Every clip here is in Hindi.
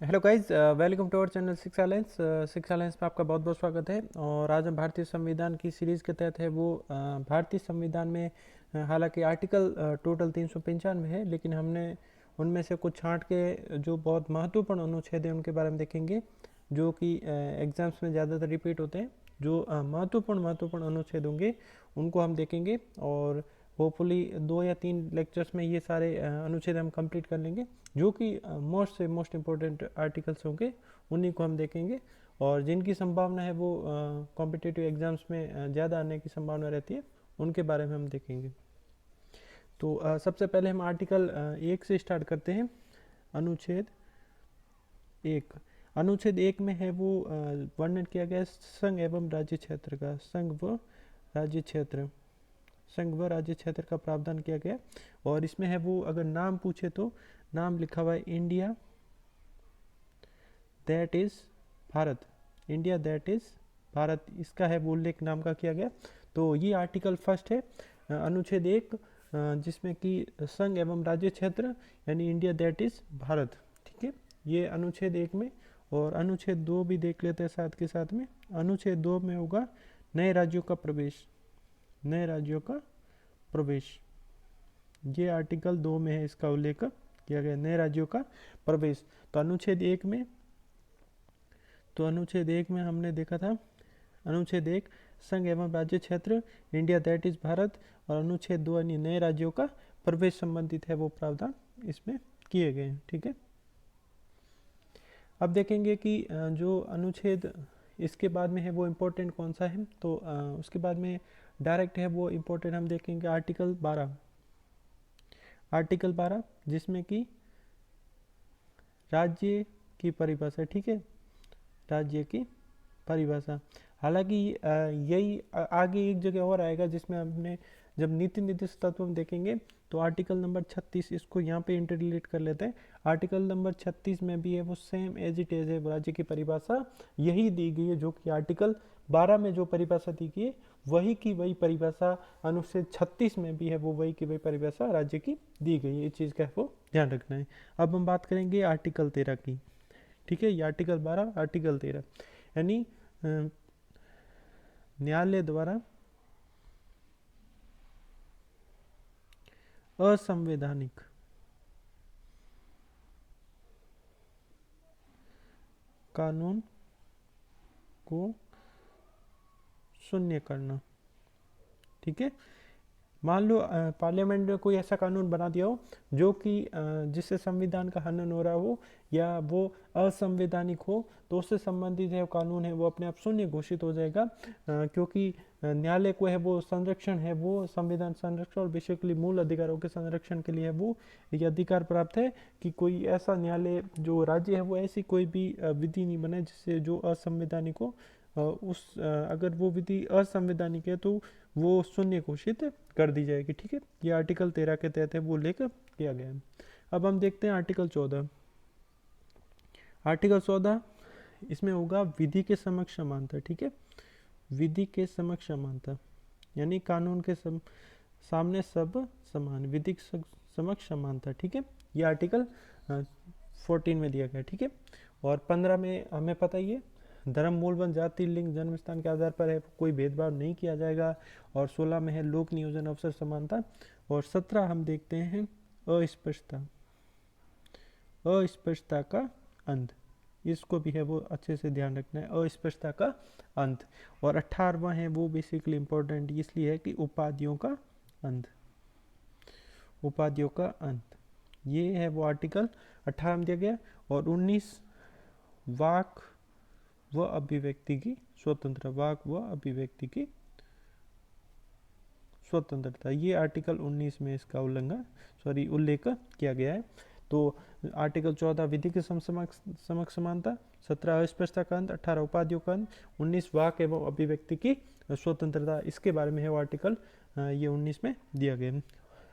Hello guys, welcome to our channel six alliance. Six alliance में आपका बहुत बहुत स्वागत है। और आज हम भारतीय संविधान की सीरीज़ के तहत है वो भारतीय संविधान में हालांकि आर्टिकल टोटल 395 है, लेकिन हमने उनमें से कुछ छांट के जो बहुत महत्वपूर्ण अनुच्छेद हैं उनके बारे में देखेंगे, जो कि एग्ज़ाम्स में ज़्यादातर रिपीट होते हैं। जो महत्वपूर्ण अनुच्छेद होंगे उनको हम देखेंगे, और होपफुली 2 या 3 लेक्चर्स में ये सारे अनुच्छेद हम कंप्लीट कर लेंगे। जो कि मोस्ट इम्पोर्टेंट आर्टिकल्स होंगे उन्हीं को हम देखेंगे, और जिनकी संभावना है वो कॉम्पिटिटिव एग्ज़ाम्स में ज़्यादा आने की संभावना रहती है, उनके बारे में हम देखेंगे। तो सबसे पहले हम आर्टिकल 1 से स्टार्ट करते हैं। अनुच्छेद 1। अनुच्छेद 1 में है वो वर्णन किया गया है संघ एवं राज्य क्षेत्र का। संघ व राज्य क्षेत्र का प्रावधान किया गया, और इसमें है वो अगर नाम पूछे तो नाम लिखा हुआ है India that is Bharat. India that is Bharat, इसका है वो उल्लेख नाम का किया गया। तो ये आर्टिकल फर्स्ट है अनुच्छेद 1, जिसमें कि संघ एवं राज्य क्षेत्र यानी इंडिया दैट इज़ भारत। ठीक है, ये अनुच्छेद 1 में। और अनुच्छेद 2 भी देख लेते हैं साथ के साथ में। अनुच्छेद 2 में होगा नए राज्यों का प्रवेश। नए राज्यों का प्रवेश, ये आर्टिकल 2 में है, इसका उल्लेख किया गया नए राज्यों का प्रवेश। तो अनुच्छेद एक में हमने देखा था, अनुच्छेद 1 संघ एवं राज्य क्षेत्र इंडिया दैट इज भारत, और अनुच्छेद 2 यानी नए राज्यों का प्रवेश संबंधित है वो प्रावधान इसमें किए गए हैं। ठीक है, अब देखेंगे कि जो अनुच्छेद इसके बाद में है वो इम्पोर्टेंट कौन सा है। तो उसके बाद में डायरेक्ट है वो इम्पोर्टेंट हम देखेंगे आर्टिकल 12। आर्टिकल 12 जिसमें कि राज्य की परिभाषा। ठीक है, राज्य की परिभाषा। हालांकि यही आगे एक जगह और आएगा, जिसमें हमने जब नीति निर्देश तत्व हम देखेंगे तो आर्टिकल नंबर 36, इसको यहाँ पे इंटरलेट कर लेते हैं। आर्टिकल नंबर 36 में भी है वो सेम एज इट इज है, राज्य की परिभाषा यही दी गई है जो कि आर्टिकल 12 में जो परिभाषा दी गई है वही की वही परिभाषा अनुच्छेद 36 में भी है वो वही की वही परिभाषा राज्य की दी गई है। इस चीज़ का वो ध्यान रखना है। अब हम बात करेंगे आर्टिकल 13 की। ठीक है, ये आर्टिकल 12 आर्टिकल 13 यानी न्यायालय द्वारा असंवैधानिक कानून को शून्य करना। ठीक है, मान लो पार्लियामेंट ने कोई ऐसा कानून बना दिया हो जो कि जिससे संविधान का हनन हो रहा हो या वो असंवैधानिक हो, तो उससे संबंधित है कानून है वो अपने आप शून्य घोषित हो जाएगा, क्योंकि न्यायालय को है वो संरक्षण है वो संविधान संरक्षण और बेसिकली मूल अधिकारों के संरक्षण के लिए है वो ये अधिकार प्राप्त है कि कोई ऐसा न्यायालय जो राज्य है वो ऐसी कोई भी विधि नहीं बनाए जिससे जो असंवैधानिक हो। अगर वो विधि असंवैधानिक है तो वो शून्य घोषित कर दी जाएगी। ठीक है, ये आर्टिकल 13 के तहत है वो उल्लेख किया गया है। अब हम देखते हैं आर्टिकल 14। आर्टिकल 14 इसमें होगा विधि के समक्ष समानता। ठीक है, विधि के समक्ष समानता यानी कानून के सामने सब समान, विधि के समक्ष समानता। ठीक है, ये आर्टिकल 14 में दिया गया। ठीक है, और 15 में हमें पता ही है धर्म, मूल, वन, जाति, लिंग, जन्म स्थान के आधार पर है कोई भेदभाव नहीं किया जाएगा। और 16 में है लोक नियोजन अवसर समानता। और 17 हम देखते हैं अस्पष्टता का अंत। इसको भी है वो अच्छे से ध्यान रखना है, अस्पष्टता का अंत। और 18वां है वो बेसिकली इम्पोर्टेंट इसलिए है कि उपाधियों का अंत। उपाधियों का अंत, ये है वो आर्टिकल 18 में दिया गया। और 19 वाक व अभिव्यक्ति की स्वतंत्रता। वाक व अभिव्यक्ति की स्वतंत्रता, ये आर्टिकल 19 में इसका उल्लेख किया गया है। तो आर्टिकल 14 विधि के समक्ष समानता, 17 अस्पष्टता का अंत, 18 उपाधियों का अंत, 19 वाक एवं अभिव्यक्ति की स्वतंत्रता, इसके बारे में है वो आर्टिकल ये 19 में दिया गया।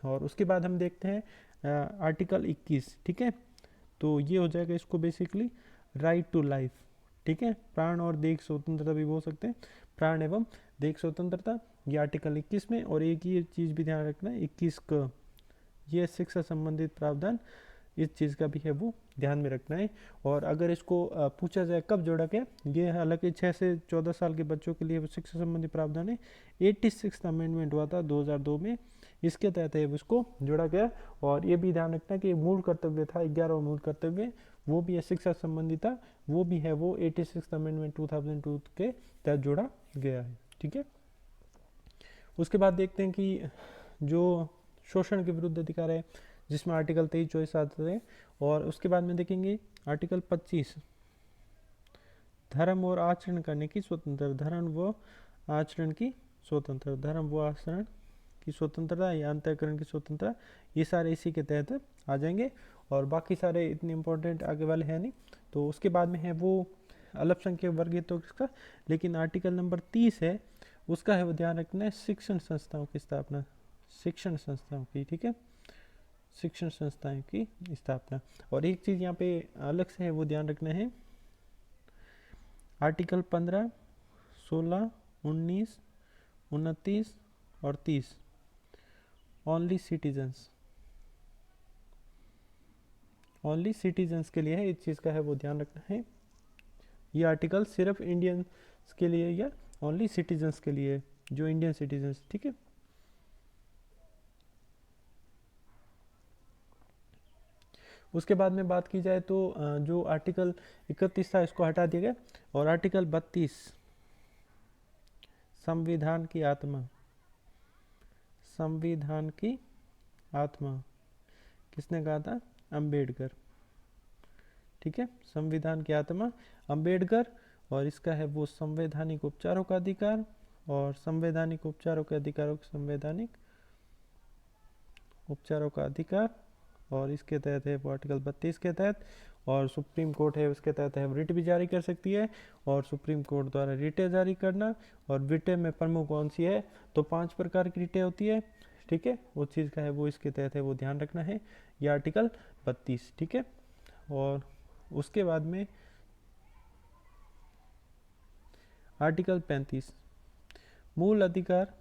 और उसके बाद हम देखते हैं आर्टिकल 21। ठीक है, तो ये हो जाएगा इसको बेसिकली राइट टू लाइफ। ठीक है, प्राण और देह स्वतंत्रता भी बोल सकते हैं, प्राण एवं देह स्वतंत्रता, ये आर्टिकल 21 में। और एक ये चीज़ भी ध्यान रखना है 21 का ये शिक्षा संबंधित प्रावधान इस चीज़ का भी है वो ध्यान में रखना है। और अगर इसको पूछा जाए कब जोड़ा गया, ये हालांकि 6 से 14 साल के बच्चों के लिए वो शिक्षा संबंधी प्रावधान है, 86 अमेंडमेंट हुआ था 2002 में, इसके तहत है उसको जोड़ा गया। और ये भी ध्यान रखना कि मूल कर्तव्य था 11वां मूल कर्तव्य, वो भी है शिक्षा संबंधी था, वो भी है वो 86 अमेंडमेंट 2002 के तहत जोड़ा गया है। ठीक है, उसके बाद देखते हैं कि जो शोषण के विरुद्ध अधिकार है, जिसमें आर्टिकल 23-24 आते हैं। और उसके बाद में देखेंगे आर्टिकल 25, धर्म और आचरण करने की स्वतंत्रता, धर्म व आचरण की स्वतंत्रता, धर्म व आचरण की स्वतंत्रता या अंतःकरण की स्वतंत्रता, ये सारे इसी के तहत आ जाएंगे। और बाकी सारे इतने इम्पोर्टेंट आगे वाले हैं नहीं। तो उसके बाद में है वो अल्पसंख्यक वर्ग हितों का, लेकिन आर्टिकल नंबर 30 है उसका है वो ध्यान रखना है, शिक्षण संस्थाओं की स्थापना, शिक्षण संस्थाओं की, ठीक है, शिक्षण संस्थाओं की स्थापना। और एक चीज़ यहाँ पे अलग से है वो ध्यान रखना है, आर्टिकल 15, 16, 19, 29 और 30 ओनली सिटीजन्स, ओनली सिटीजन्स के लिए है, इस चीज़ का है वो ध्यान रखना है। ये आर्टिकल सिर्फ इंडियंस के लिए या ओनली सिटीजन्स के लिए, जो इंडियन सिटीजन्स, ठीक है। उसके बाद में बात की जाए तो जो आर्टिकल 31 था इसको हटा दिया गया। और आर्टिकल 32 संविधान की आत्मा, संविधान की आत्मा किसने कहा था, अंबेडकर, ठीक है, संविधान की आत्मा अंबेडकर। और इसका है वो संवैधानिक उपचारों का अधिकार, और संवैधानिक उपचारों के अधिकारों, संवैधानिक उपचारों का अधिकार, और इसके तहत है वो आर्टिकल 32 के तहत। और सुप्रीम कोर्ट है उसके तहत है रिट भी जारी कर सकती है, और सुप्रीम कोर्ट द्वारा रिटें जारी करना। और रिटें में प्रमुख कौन सी है, तो 5 प्रकार की रिटें होती है, ठीक है, वो चीज़ का है वो इसके तहत है वो ध्यान रखना है, ये आर्टिकल 32, ठीक है। और उसके बाद में आर्टिकल 35 मूल अधिकार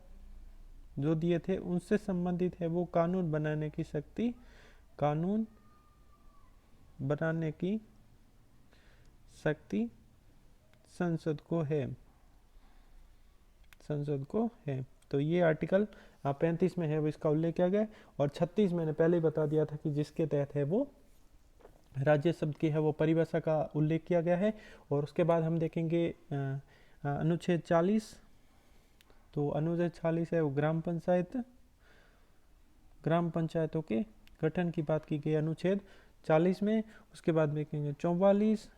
जो दिए थे उनसे संबंधित है वो कानून बनाने की शक्ति, कानून बनाने की शक्ति संसद को है, संसद को है। तो ये आर्टिकल 35 में है वो इसका उल्लेख किया गया। और 36 मैंने पहले ही बता दिया था कि जिसके तहत है वो राज्य शब्द की है वो परिभाषा का उल्लेख किया गया है। और उसके बाद हम देखेंगे अनुच्छेद 40, तो अनुच्छेद 40 है वो ग्राम पंचायत, ग्राम पंचायतों के गठन की बात की गई अनुच्छेद 40 में। उसके बाद देखेंगे 44,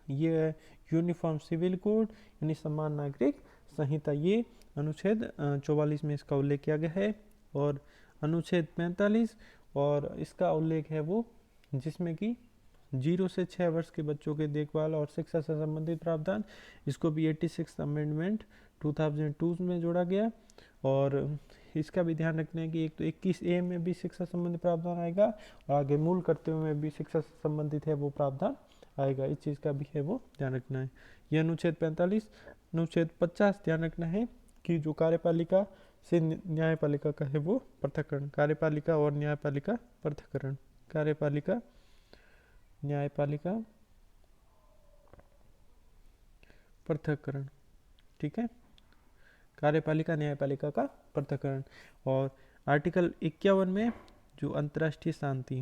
ये यूनिफॉर्म सिविल कोड यानी समान नागरिक संहिता, ये अनुच्छेद 44 में इसका उल्लेख किया गया है। और अनुच्छेद 45, और इसका उल्लेख है वो जिसमें कि 0 से 6 वर्ष के बच्चों के देखभाल और शिक्षा से संबंधित प्रावधान, इसको भी 86 अमेंडमेंट 2002 में जोड़ा गया। और इसका भी ध्यान रखना है कि एक तो 21A में भी शिक्षा संबंधी प्रावधान आएगा, और आगे मूल कर्तव्यों में भी शिक्षा से संबंधित है वो प्रावधान आएगा, इस चीज़ का भी है वो ध्यान रखना है। यह अनुच्छेद 45। अनुच्छेद 50 ध्यान रखना है कि जो कार्यपालिका से न्यायपालिका का है वो पृथक्करण, कार्यपालिका और न्यायपालिका पृथक्करण, कार्यपालिका न्यायपालिका पृथक्करण, ठीक है, कार्यपालिका न्यायपालिका का पृथक्करण। और आर्टिकल 51 में जो अंतर्राष्ट्रीय शांति,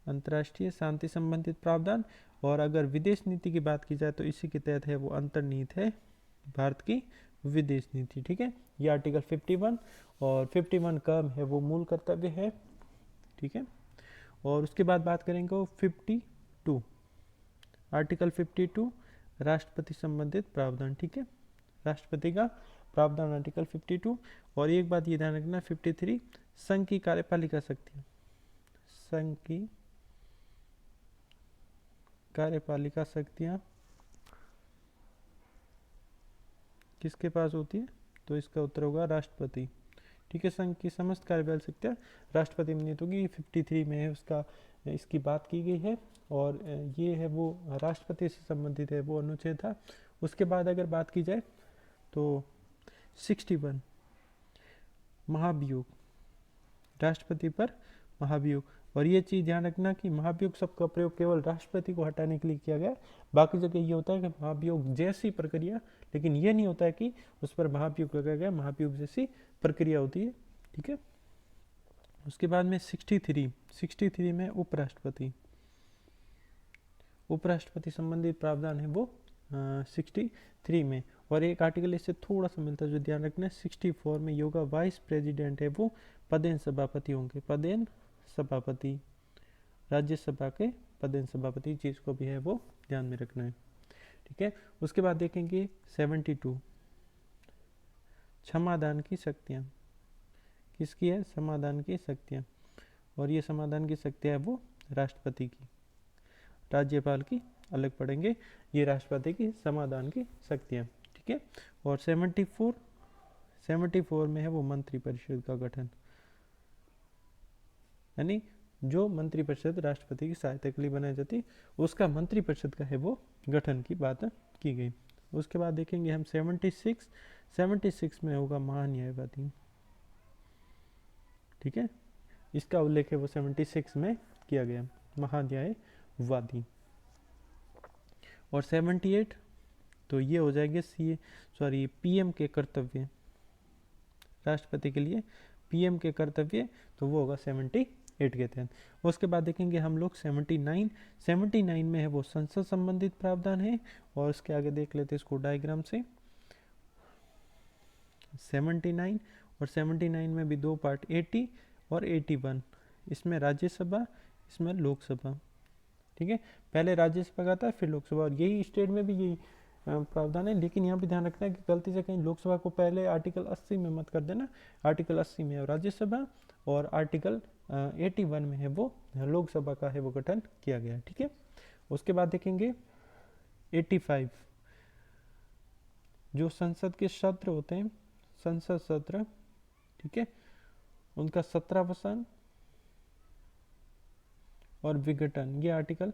अंतर्राष्ट्रीय शांति संबंधित प्रावधान। और अगर विदेश नीति की बात की जाए तो इसी के तहत है वो अंतर्निहित है भारत की विदेश नीति, ठीक है, ये आर्टिकल 51। और 51 का है वो मूल कर्तव्य है, ठीक है। और उसके बाद बात करेंगे वो 52, आर्टिकल 52 राष्ट्रपति संबंधित प्रावधान, ठीक है, राष्ट्रपति का प्रावधान आर्टिकल 52। और एक बात ये ध्यान रखना 53 संघ की कार्यपालिका शक्ति, संघ की कार्यपालिका शक्तियाँ किसके पास होती है, तो इसका उत्तर होगा राष्ट्रपति, ठीक है, संघ की समस्त कार्यपालिक शक्तियाँ राष्ट्रपति में निहित होगी। 53 में है उसका इसकी बात की गई है। और ये है वो राष्ट्रपति से संबंधित है वो अनुच्छेद था। उसके बाद अगर बात की जाए तो 61 महाभियोग, राष्ट्रपति पर महाभियोग, और ये चीज़ ध्यान रखना कि महाभियोग शब्द का प्रयोग केवल राष्ट्रपति को हटाने के लिए किया गया। बाकी जगह ये होता है कि महाभियोग जैसी प्रक्रिया, लेकिन ये नहीं होता है कि उस पर महाभियोग लगाया गया, महाभियोग जैसी प्रक्रिया होती है। ठीक है। उसके बाद में 63 में उपराष्ट्रपति संबंधित प्रावधान है वो 63 में। और एक आर्टिकल इससे थोड़ा सा मिलता है जो ध्यान रखना है, 64 में योगा वाइस प्रेसिडेंट है वो पदेन सभापति होंगे, पदेन सभापति, राज्यसभा के पदेन सभापति, चीज़ को भी है वो ध्यान में रखना है। ठीक है। उसके बाद देखेंगे 72 क्षमादान की शक्तियाँ, किसकी है? समाधान की शक्तियाँ। और ये समाधान की शक्तियाँ है वो राष्ट्रपति की, राज्यपाल की अलग पढ़ेंगे, ये राष्ट्रपति की समाधान की शक्तियाँ। ठीक है। और 74 में है वो मंत्रिपरिषद का गठन, यानी जो मंत्रिपरिषद राष्ट्रपति की सहायता के लिए बनाई जाती, उसका मंत्रिपरिषद का है वो गठन की बात की गई। उसके बाद देखेंगे हम 76 में होगा महान्यायवादी। ठीक है। इसका उल्लेख है वो 76 में किया गया, महान्यायवादी। और 78 तो ये हो जाएंगे पीएम के कर्तव्य, राष्ट्रपति के लिए पीएम के कर्तव्य, तो वो होगा 78 के तहत। उसके बाद देखेंगे हम लोग 79 में है वो संसद संबंधित प्रावधान है। और उसके आगे देख लेते हैं इसको डायग्राम से। 79 और 79 में भी दो पार्ट, 80 और 81, इसमें राज्यसभा, इसमें लोकसभा। ठीक है। पहले राज्यसभा का था फिर लोकसभा, और यही स्टेट में भी यही प्रावधान है। लेकिन यहाँ पे ध्यान रखना है कि गलती से कहीं लोकसभा को पहले आर्टिकल 80 में मत कर देना। आर्टिकल 80 में है राज्यसभा और आर्टिकल 81 में है वो लोकसभा का है वो गठन किया गया। ठीक है। उसके बाद देखेंगे 85 जो संसद के सत्र होते हैं, संसद सत्र, ठीक है, उनका 17वां और विघटन, ये आर्टिकल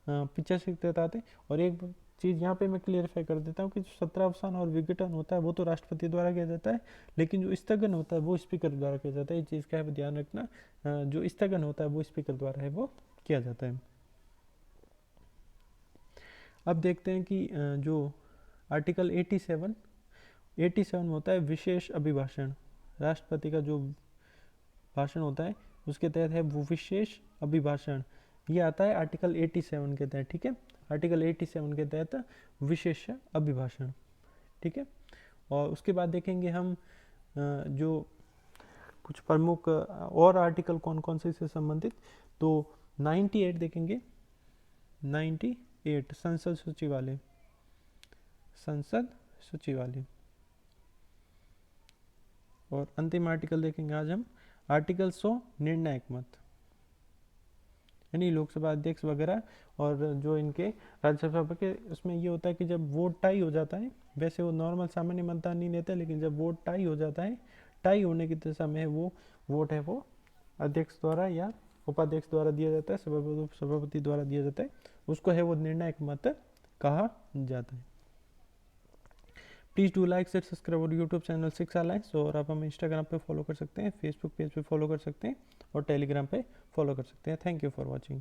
85 के तहत आते हैं। और एक चीज़ यहाँ पे मैं क्लियरिफाई कर देता हूँ कि जो 17वां और विघटन होता है वो तो राष्ट्रपति द्वारा किया जाता है, लेकिन जो स्थगन होता है वो स्पीकर द्वारा किया जाता है। ये चीज़ का है ध्यान रखना, जो स्थगन होता है वो स्पीकर द्वारा है वो किया जाता है। अब देखते हैं कि जो आर्टिकल 87 में होता है विशेष अभिभाषण, राष्ट्रपति का जो भाषण होता है उसके तहत है वो विशेष अभिभाषण, ये आता है आर्टिकल 87 के तहत। ठीक है। आर्टिकल 87 के तहत विशेष अभिभाषण। ठीक है। और उसके बाद देखेंगे हम जो कुछ प्रमुख और आर्टिकल कौन कौन से इससे संबंधित, तो 98 देखेंगे, 98 संसद सचिवालय, संसद सचिवालय। और अंतिम आर्टिकल देखेंगे आज हम आर्टिकल 100 निर्णायक मत, यानी लोकसभा अध्यक्ष वगैरह और जो इनके राज्यसभा के, उसमें ये होता है कि जब वोट टाई हो जाता है, वैसे वो नॉर्मल सामान्य मतदान नहीं लेते, लेकिन जब वोट टाई हो जाता है, टाई होने की दशा में वो वोट है वो अध्यक्ष द्वारा या उपाध्यक्ष द्वारा दिया जाता है, सभापति द्वारा दिया जाता है, उसको है वो निर्णायक मत कहा जाता है। Please do like share subscribe और यूट्यूब चैनल सिक्स अलायंस। और आप हमें इंस्टाग्राम पे फॉलो कर सकते हैं, फेसबुक पेज पे फॉलो कर सकते हैं और टेलीग्राम पे फॉलो कर सकते हैं। Thank you for watching.